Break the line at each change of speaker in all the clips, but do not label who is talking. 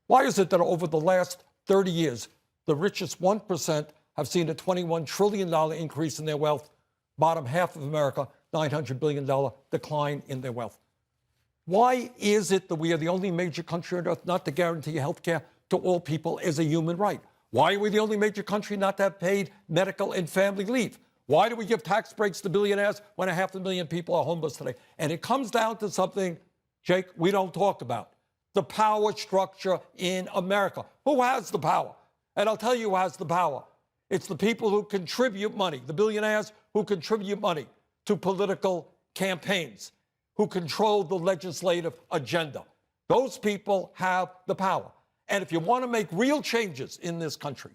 Why is it that over the last 30 years, the richest 1% have seen a $21 trillion increase in their wealth, bottom half of America, $900 billion decline in their wealth? Why is it that we are the only major country on earth not to guarantee health care to all people as a human right? Why are we the only major country not to have paid medical and family leave? Why do we give tax breaks to billionaires when 500,000 people are homeless today? And it comes down to something, Jake, we don't talk about. The power structure in America. Who has the power? And I'll tell you who has the power. It's the people who contribute money, the billionaires who contribute money to political campaigns, who control the legislative agenda. Those people have the power. And if you want to make real changes in this country,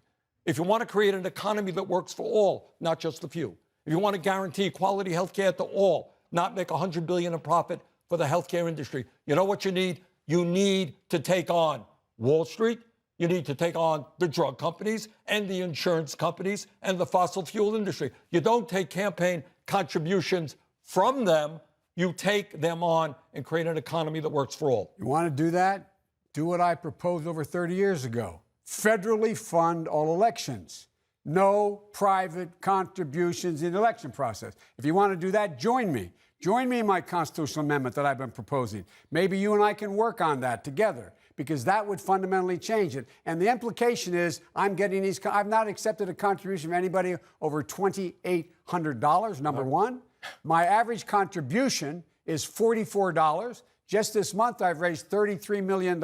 if you want to create an economy that works for all, not just a few, if you want to guarantee quality health care to all, not make $100 billion in profit for the healthcare industry, you know what you need? You need to take on Wall Street. You need to take on the drug companies and the insurance companies and the fossil fuel industry. You don't take campaign contributions from them. You take them on and create an economy that works for all.
You want to do that? Do what I proposed over 30 years ago. Federally fund all elections. No private contributions in the election process. If you want to do that, join me. Join me in my constitutional amendment that I've been proposing. Maybe you and I can work on that together, because that would fundamentally change it. And the implication is I've not accepted a contribution from anybody over $2,800, number one. My average contribution is $44. Just this month, I've raised $33 million,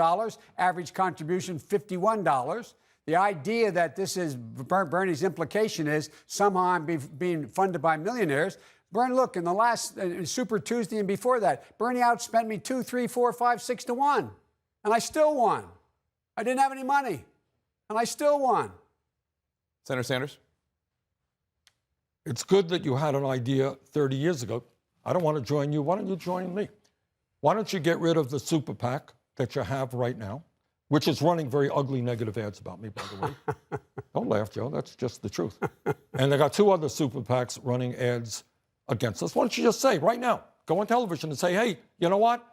average contribution $51. The idea that this is, Bernie's implication is somehow I'm being funded by millionaires. Bernie, look, in the last Super Tuesday and before that, Bernie outspent me 2, 3, 4, 5, 6 to 1. And I still won. I didn't have any money, and I still won.
Senator Sanders?
It's good that you had an idea 30 years ago. I don't want to join you. Why don't you join me? Why don't you get rid of the Super PAC that you have right now, which is running very ugly negative ads about me, by the way. Don't laugh, Joe. That's just the truth. And they got 2 other Super PACs running ads against us. Why don't you just say right now, go on television and say, hey, you know what?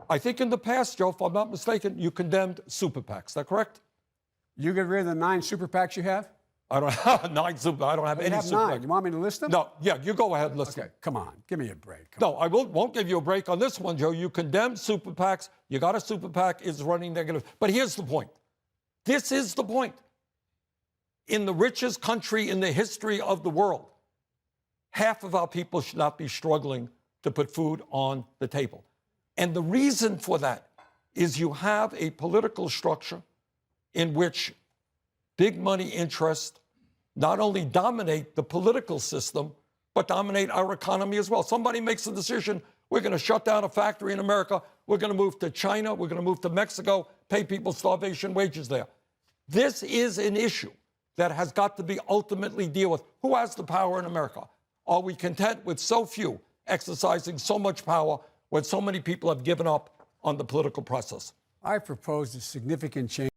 I think in the past, Joe, if I'm not mistaken, you condemned Super PACs. Is that correct?
You get rid of the 9 Super PACs you have?
I don't have 9 Super. I don't have any Super PACs.
You want me to list them?
No. Yeah, you go ahead and list them.
Okay, come on. Give me a break.
No, I won't give you a break on this one, Joe. You condemned Super PACs. You got a Super PAC is running negative. But here's the point. This is the point. In the richest country in the history of the world, half of our people should not be struggling to put food on the table. And the reason for that is you have a political structure in which big money interests not only dominate the political system, but dominate our economy as well. Somebody makes a decision, we're going to shut down a factory in America, we're going to move to China, we're going to move to Mexico, pay people starvation wages there. This is an issue that has got to be ultimately dealt with. Who has the power in America? Are we content with so few exercising so much power when so many people have given up on the political process?
I propose a significant change.